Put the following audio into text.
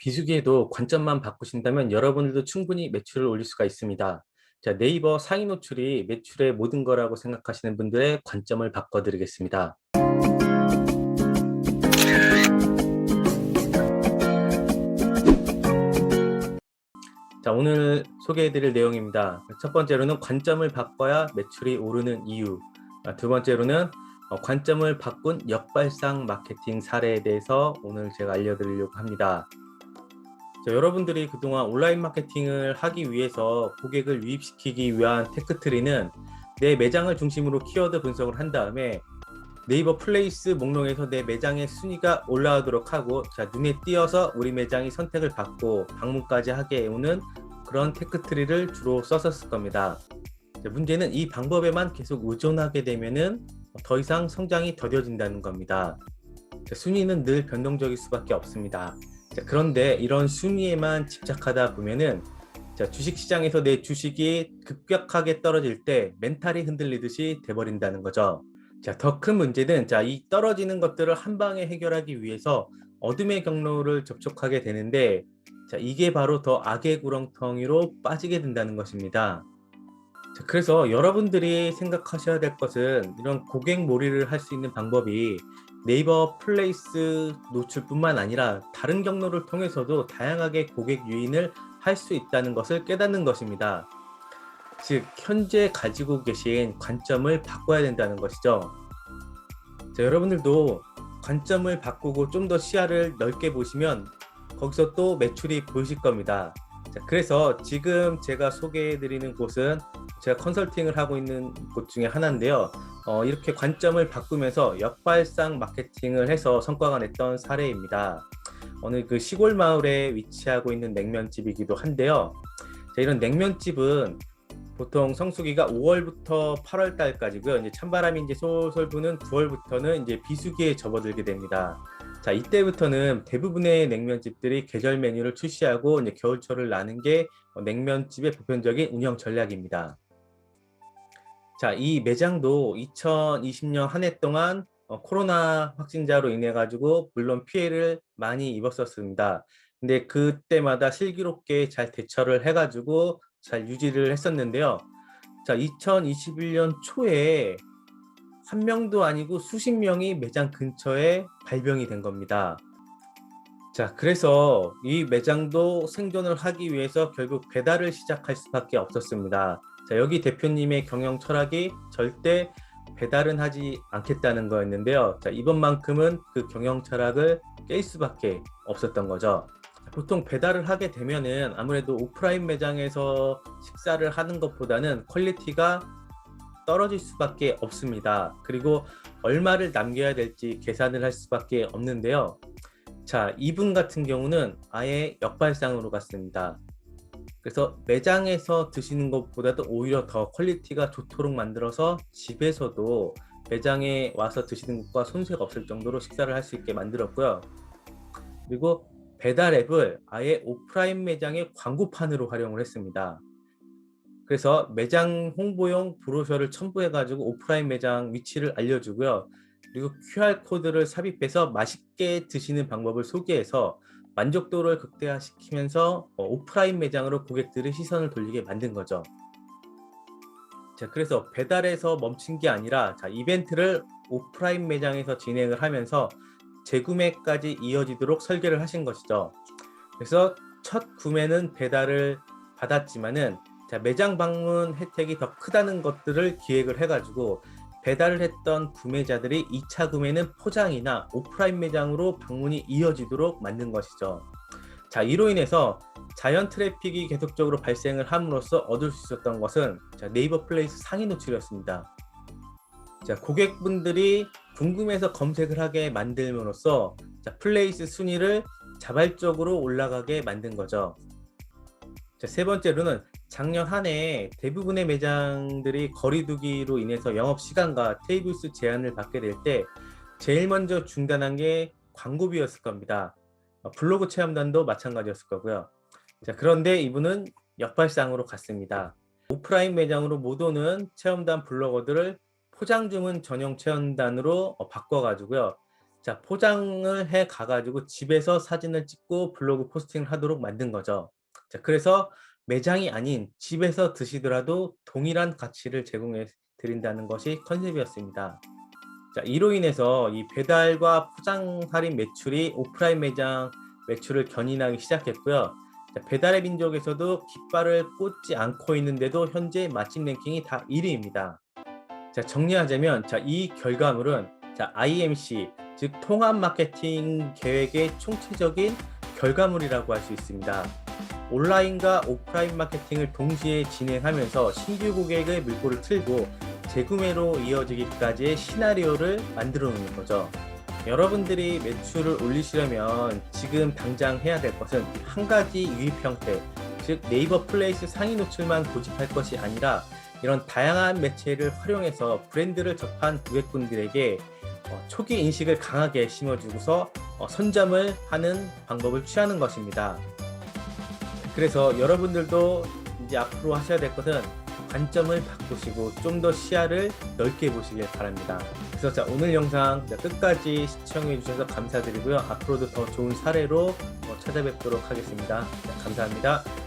비수기에도 관점만 바꾸신다면 여러분들도 충분히 매출을 올릴 수가 있습니다. 자, 네이버 상위 노출이 매출의 모든 거라고 생각하시는 분들의 관점을 바꿔드리겠습니다. 자, 오늘 소개해드릴 내용입니다. 첫 번째로는 관점을 바꿔야 매출이 오르는 이유. 두 번째로는 관점을 바꾼 역발상 마케팅 사례에 대해서 오늘 제가 알려드리려고 합니다. 자, 여러분들이 그동안 온라인 마케팅을 하기 위해서 고객을 유입시키기 위한 테크트리는 내 매장을 중심으로 키워드 분석을 한 다음에 네이버 플레이스 목록에서 내 매장의 순위가 올라오도록 하고, 자, 눈에 띄어서 우리 매장이 선택을 받고 방문까지 하게 해오는 그런 테크트리를 주로 썼었을 겁니다. 자, 문제는 이 방법에만 계속 의존하게 되면은 더 이상 성장이 더뎌진다는 겁니다. 자, 순위는 늘 변동적일 수밖에 없습니다. 자, 그런데 이런 순위에만 집착하다 보면은 자, 주식시장에서 내 주식이 급격하게 떨어질 때 멘탈이 흔들리듯이 돼버린다는 거죠. 자, 더 큰 문제는 자, 이 떨어지는 것들을 한 방에 해결하기 위해서 어둠의 경로를 접촉하게 되는데, 자, 이게 바로 더 악의 구렁텅이로 빠지게 된다는 것입니다. 자, 그래서 여러분들이 생각하셔야 될 것은 이런 고객 몰이를 할 수 있는 방법이 네이버 플레이스 노출뿐만 아니라 다른 경로를 통해서도 다양하게 고객 유인을 할 수 있다는 것을 깨닫는 것입니다. 즉, 현재 가지고 계신 관점을 바꿔야 된다는 것이죠. 자, 여러분들도 관점을 바꾸고 좀 더 시야를 넓게 보시면 거기서 또 매출이 보이실 겁니다. 자, 그래서 지금 제가 소개해드리는 곳은 제가 컨설팅을 하고 있는 곳 중에 하나인데요. 이렇게 관점을 바꾸면서 역발상 마케팅을 해서 성과가 냈던 사례입니다. 어느 그 시골 마을에 위치하고 있는 냉면집이기도 한데요. 자, 이런 냉면집은 보통 성수기가 5월부터 8월 달까지고요. 이제 찬바람이 이제 솔솔 부는 9월부터는 이제 비수기에 접어들게 됩니다. 자, 이때부터는 대부분의 냉면집들이 계절 메뉴를 출시하고 이제 겨울철을 나는 게 냉면집의 보편적인 운영 전략입니다. 자, 이 매장도 2020년 한 해 동안 코로나 확진자로 인해 가지고 물론 피해를 많이 입었었습니다. 근데 그때마다 슬기롭게 잘 대처를 해가지고 잘 유지를 했었는데요. 자, 2021년 초에 한 명도 아니고 수십 명이 매장 근처에 발병이 된 겁니다. 자, 그래서 이 매장도 생존을 하기 위해서 결국 배달을 시작할 수밖에 없었습니다. 자, 여기 대표님의 경영 철학이 절대 배달은 하지 않겠다는 거였는데요. 자, 이번만큼은 그 경영 철학을 깰 수밖에 없었던 거죠. 보통 배달을 하게 되면은 아무래도 오프라인 매장에서 식사를 하는 것보다는 퀄리티가 떨어질 수밖에 없습니다. 그리고 얼마를 남겨야 될지 계산을 할 수밖에 없는데요. 자, 이분 같은 경우는 아예 역발상으로 갔습니다. 그래서 매장에서 드시는 것보다도 오히려 더 퀄리티가 좋도록 만들어서 집에서도 매장에 와서 드시는 것과 손색 없을 정도로 식사를 할 수 있게 만들었고요. 그리고 배달 앱을 아예 오프라인 매장의 광고판으로 활용을 했습니다. 그래서 매장 홍보용 브로셔를 첨부해가지고 오프라인 매장 위치를 알려주고요. 그리고 QR코드를 삽입해서 맛있게 드시는 방법을 소개해서 만족도를 극대화시키면서 오프라인 매장으로 고객들의 시선을 돌리게 만든 거죠. 자, 그래서 배달에서 멈춘 게 아니라 자, 이벤트를 오프라인 매장에서 진행을 하면서 재구매까지 이어지도록 설계를 하신 것이죠. 그래서 첫 구매는 배달을 받았지만은 자, 매장 방문 혜택이 더 크다는 것들을 기획을 해가지고 배달을 했던 구매자들이 2차 구매는 포장이나 오프라인 매장으로 방문이 이어지도록 만든 것이죠. 자, 이로 인해서 자연 트래픽이 계속적으로 발생을 함으로써 얻을 수 있었던 것은 자, 네이버 플레이스 상위 노출이었습니다. 자, 고객분들이 궁금해서 검색을 하게 만들므로써 자, 플레이스 순위를 자발적으로 올라가게 만든 거죠. 자, 세 번째로는 작년 한 해 대부분의 매장들이 거리두기로 인해서 영업시간과 테이블 수 제한을 받게 될 때 제일 먼저 중단한 게 광고비였을 겁니다. 블로그 체험단도 마찬가지였을 거고요. 자, 그런데 이분은 역발상으로 갔습니다. 오프라인 매장으로 못 오는 체험단 블로거들을 포장 주문 전용 체험단으로 바꿔가지고요. 자, 포장을 해 가가지고 집에서 사진을 찍고 블로그 포스팅을 하도록 만든 거죠. 자, 그래서 매장이 아닌 집에서 드시더라도 동일한 가치를 제공해 드린다는 것이 컨셉이었습니다. 자, 이로 인해서 이 배달과 포장 할인 매출이 오프라인 매장 매출을 견인하기 시작했고요. 자, 배달의 민족에서도 깃발을 꽂지 않고 있는데도 현재 맛집 랭킹이 다 1위입니다. 자, 정리하자면 이 결과물은 IMC, 즉 통합 마케팅 계획의 총체적인 결과물이라고 할 수 있습니다. 온라인과 오프라인 마케팅을 동시에 진행하면서 신규 고객의 물꼬를 틀고 재구매로 이어지기까지의 시나리오를 만들어 놓는 거죠. 여러분들이 매출을 올리시려면 지금 당장 해야 될 것은 한 가지 유입 형태, 즉 네이버 플레이스 상위 노출만 고집할 것이 아니라 이런 다양한 매체를 활용해서 브랜드를 접한 고객분들에게 초기 인식을 강하게 심어주고서 선점을 하는 방법을 취하는 것입니다. 그래서 여러분들도 이제 앞으로 하셔야 될 것은 관점을 바꾸시고 좀 더 시야를 넓게 보시길 바랍니다. 그래서 오늘 영상 끝까지 시청해 주셔서 감사드리고요. 앞으로도 더 좋은 사례로 찾아뵙도록 하겠습니다. 감사합니다.